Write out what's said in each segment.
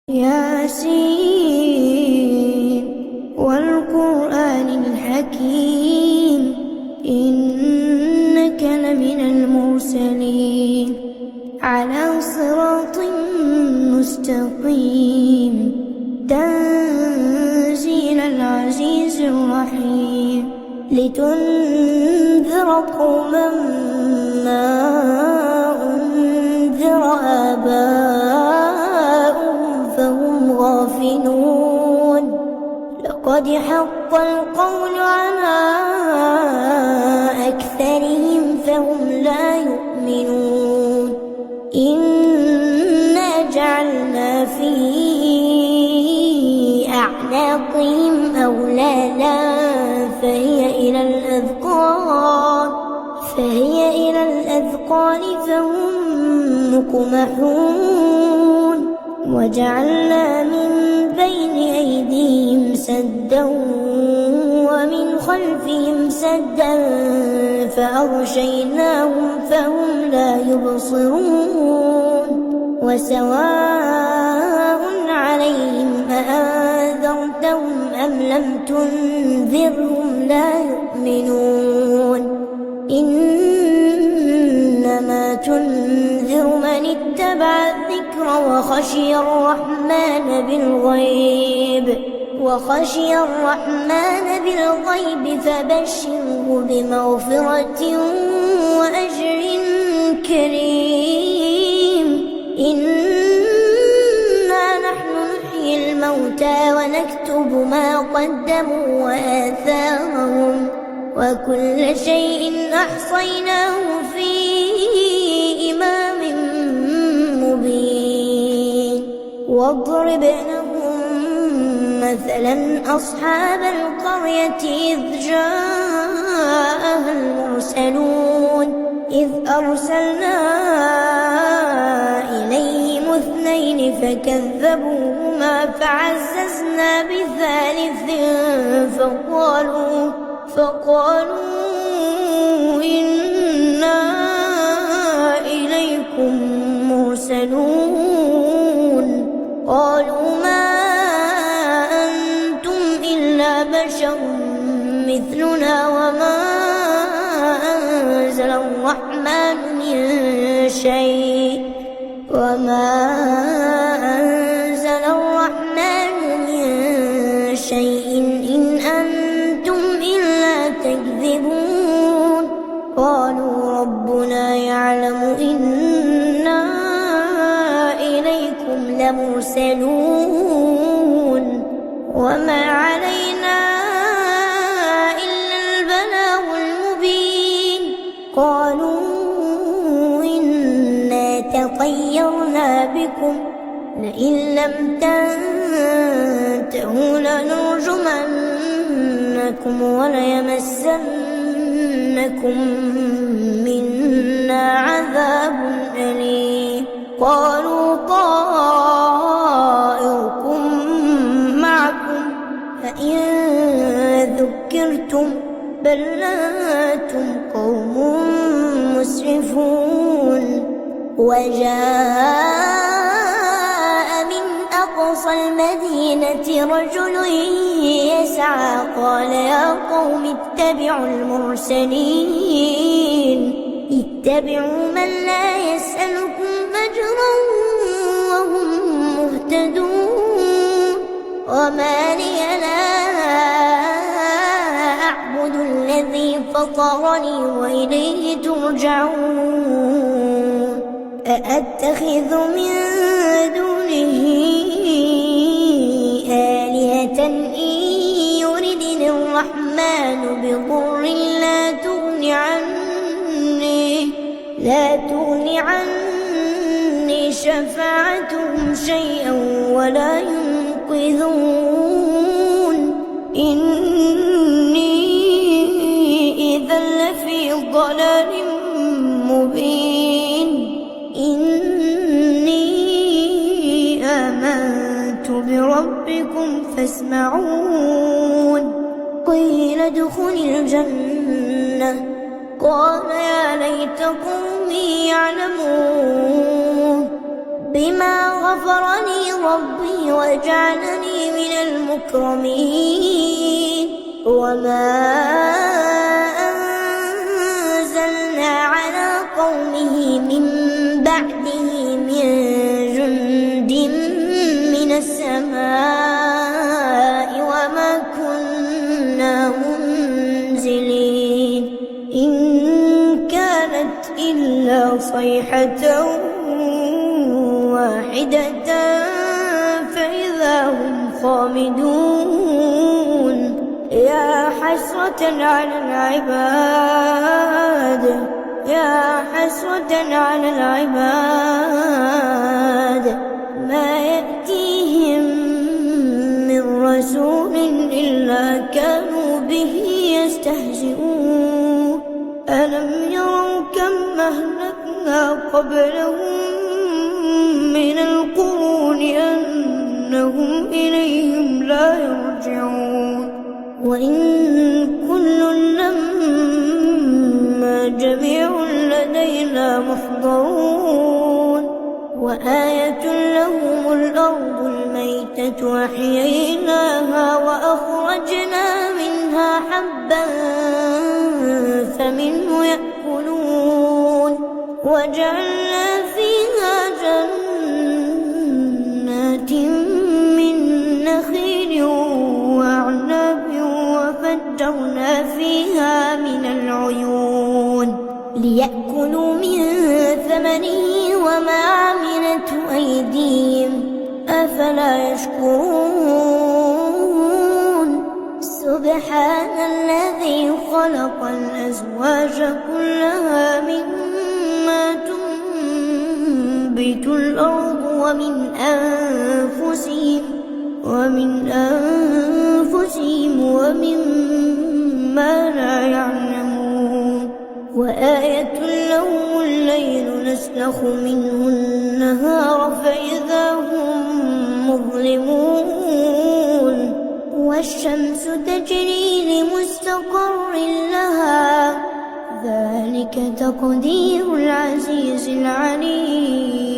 ياسين والقرآن الحكيم إنك لمن المرسلين على صراط مستقيم تنزيل العزيز الرحيم لتنذر قوما ما أنذر آباؤهم فهم غافلون لقد حق القول على أكثرهم فهم لا يؤمنون إنا جعلنا في أعناقهم أغلالا فهي إلى الأذقان فهم مقمحون وجعلنا من بين أيديهم سدا ومن خلفهم سدا فأغشيناهم فهم لا يبصرون وسواء عليهم أأنذرتهم أم لم تنذرهم لا يؤمنون إنما تنذر من اتبع الذكر وخشي الرحمن بالغيب فبشره بمغفرة وأجر كريم إنا نحن نحيي الموتى ونكتب ما قدموا وآثارهم وكل شيء أحصيناه في إمام مبين واضرب لهم مثلا أصحاب القرية إذ جاءها المرسلون إذ أرسلنا إليهم اثنين فكذبوهما فعززنا بثالث فقالوا إنا إليكم مرسلون قالوا ما أنتم إلا بشر مثلنا وما أنزل الرحمن من شيء إن أنتم إلا تكذبون قالوا ربنا يعلم إنا إليكم لمرسلون وما علينا إلا البلاغ المبين قالوا إنا تطيرنا بكم لئن لم تنتهوا لنرجمنكم وليمسنكم منا عذاب أليم قالوا طائركم معكم فإن ذكرتم بل أنتم قوم مسرفون وجاء من أقصى المدينة رجل يسعى قال يا قوم اتبعوا المرسلين اتبعوا من لا يسألكم أجرا وهم مهتدون وما لي لا أعبد الذي فطرني وإليه ترجعون أأتخذ من دونه آلهة إن يردني الرحمن بضر لا تغن عني شفاعتهم شيئا ولا ينقذون إني إذا لفي ضلال مبين إني آمنت بربكم فاسمعون قيل ادخل الجنة قال يا ليت قومي يعلمون بما غفر لي ربي وجعلني من المكرمين وما أنزلنا على قومه من بعده من جند من السماء وما كنا منزلين إن كانت إلا صيحة واحدة فإذا هم خامدون يا حسرة على العباد يا حسرة على العباد ما يأتيهم من رسول إلا كانوا به يستهزئون ألم يروا كم أهلكنا قبلهم من القرون أنهم إليهم لا يرجعون وإن كل لما جميع لدينا محضرون وآية لهم الأرض الميتة أحييناها وأخرجنا منها حبا فمنه يأكلون وجعلنا فيها جنات من نخيل وأعناب وفجرنا فيها من العيون ليأكلوا من ثمره وما عملته أيديهم أفلا يشكرون سبحان الذي خلق الأزواج كلها مما تنبت الأرض ومن أنفسهم ومما لا يعلمون وآية لهم الليل نسلخ منه النهار فإذا هم مظلمون والشمس تجري لمستقر لها ذلك تقدير العزيز العليم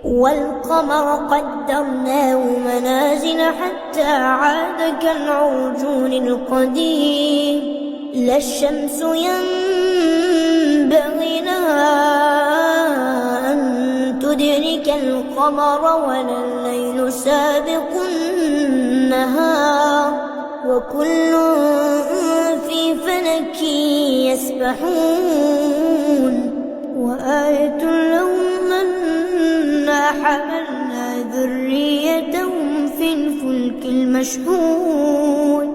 والقمر قدرناه منازل حتى عاد كالعرجون القديم لا الشمس ينبغي لها أن تدرك القمر ولا الليل سابق النهار وكل في فلك يسبحون وآية لهم أنا حملنا ذريتهم في الفلك المشحون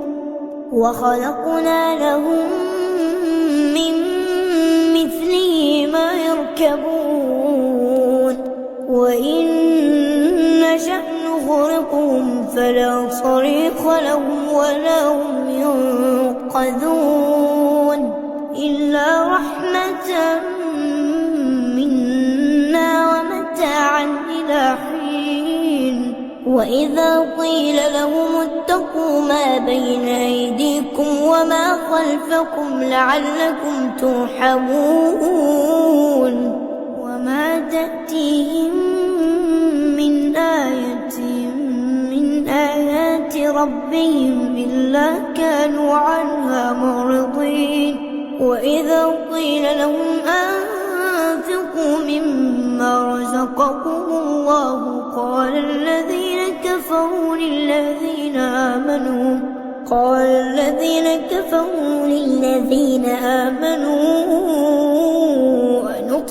وخلقنا لهم من مثله ما يركبون وإن نشأ نغرقهم فلا صريخ لهم ولا هم ينقذون إلا رحمة منا ومتاعا إلى حين وإذا قيل لهم اتقوا ما بين أيديكم وما خلفكم لعلكم ترحمون وما تأتيهم من آية من آيات ربهم إلا كانوا عنها معرضين وإذا قيل لهم أنفقوا مما رزقكم الله قال الذين كفروا للذين آمنوا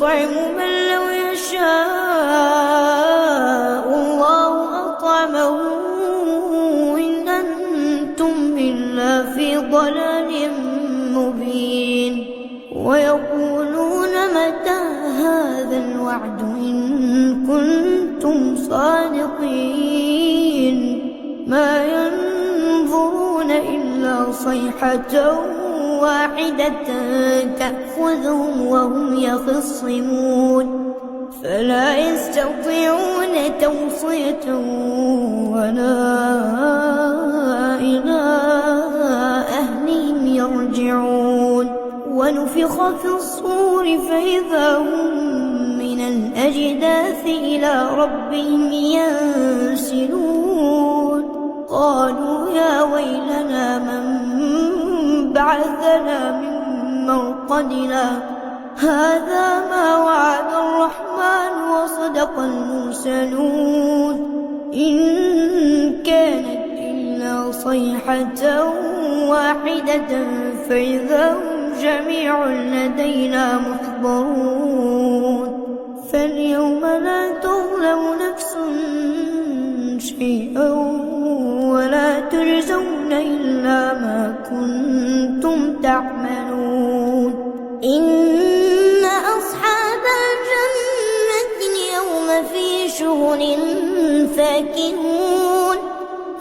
أنطعم من لو يشاء الله أطعمه إن أنتم إلا في ضلال مبين ويقولون متى هذا الوعد إن كنتم صادقين ما ينظرون إلا صيحة واحدة تأخذهم وهم يخصمون فلا يستطيعون توصية ولا إلى أهلهم يرجعون ونفخ في الصور فإذا هم من الأجداث الأجداث إلى ربهم ينسلون قالوا يا ويلنا من بعثنا من مرقدنا هذا ما وعد الرحمن وصدق المرسلون إن كانت إلا صيحة واحدة فإذا هم جميع لدينا محضرون فاليوم لا تظلم نفس شيئا ولا تجزون إلا ما كنتم تعملون إن أصحاب الجنة اليوم في شغل فاكهون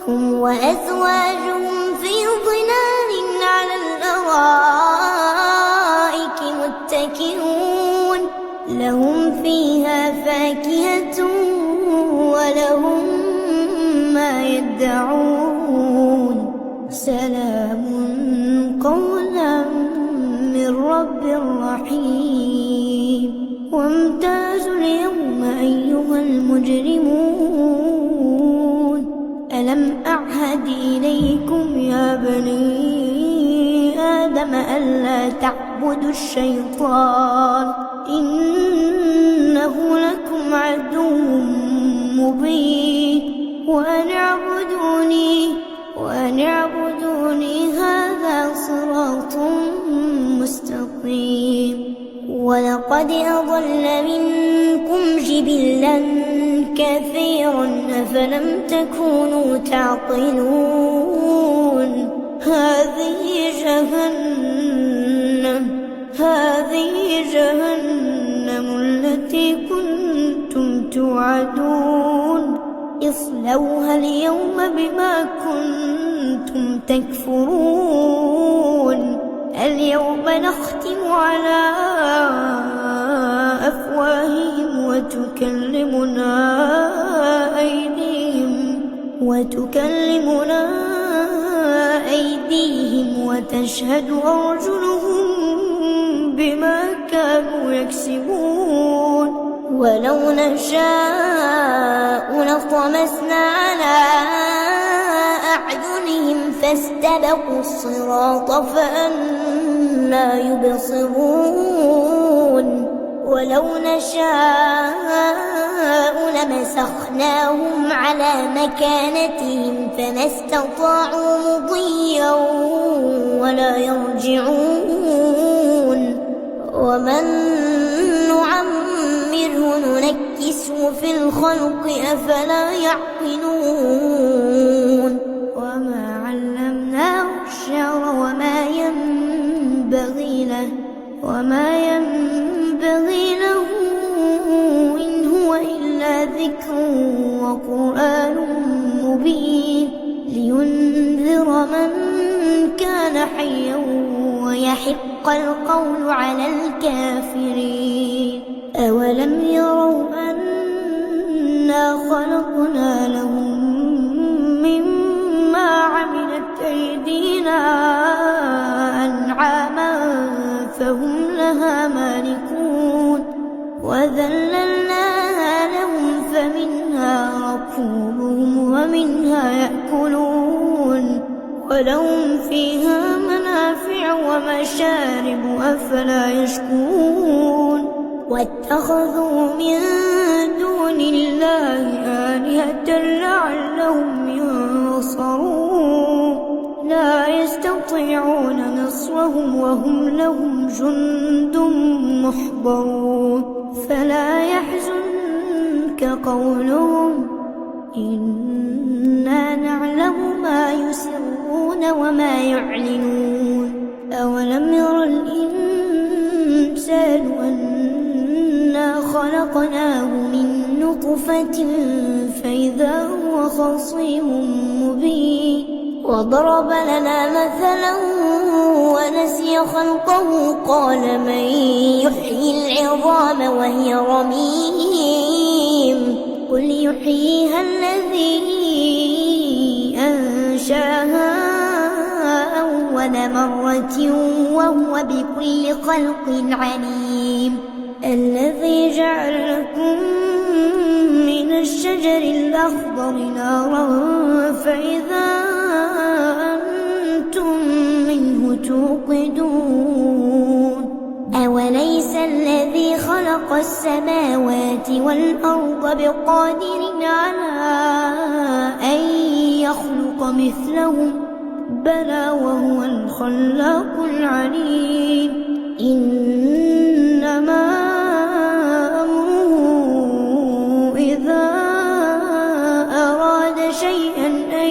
هم وأزواجهم في ظلال على الأرائك متكئون لهم فيها فاكهة ولهم ما يدعون سلام قولا من رب رحيم وامتازوا اليوم أيها المجرمون ألم أعهد إليكم يا بني آدم ألا تعبدوا الشيطان إنه لكم عدو مبين وأن اعبدوني هذا صراط مستقيم ولقد أضل منكم جبلا كثيرا أفلم تكونوا تعقلون هذه جهنم التي كنتم توعدون اصلوها اليوم بما كنتم تكفرون اليوم نختم على أفواههم وتكلمنا أيديهم وتشهد أرجلهم بما كانوا يكسبون ولو نشاء لطمسنا على أعينهم فاستبقوا الصراط فأنى يبصرون ولو نشاء لمسخناهم على مكانتهم فما استطاعوا مضيا ولا يرجعون ومن نعمره ننكسه في الخلق أفلا يعقلون وما علمناه الشعر وما ينبغي له إن هو إلا ذكر وقرآن مبين لينذر من كان حيا ويحق القول على الكافرين أولم يروا أنا خلقنا لهم مما عملت أيدينا أنعاما فهم لها مالكون وذللناها لهم فمنها ركوبهم ومنها يأكلون ولهم فيها منافع ومشارب أفلا يشكرون واتخذوا من دون الله آلهة لعلهم ينصرون لا يستطيعون نصرهم وهم لهم جند محضرون فلا يحزنك قولهم إنا نعلم ما يسرون وما يعلنون أولم ير الإنسان أنا خلقناه من نطفة فإذا هو خصيم مبين وضرب لنا مثلا ونسي خلقه قال من يحيي العظام وهي رميم قل يحييها الذي أنشاها أول مرة وهو بكل خلق عليم الذي جعل لكم من الشجر الأخضر نارا فإذا أنتم منه توقدون أوليس الذي خلق السماوات والأرض بقادر على أن يخلق مثلهم بلى وهو الخلاق العليم إنما أمره إذا أراد شيئا أن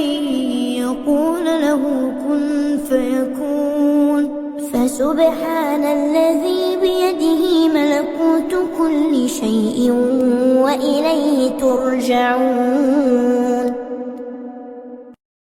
يقول له كن فيكون فسبحان الذي بيده ملكوت كل شيء وإليه ترجعون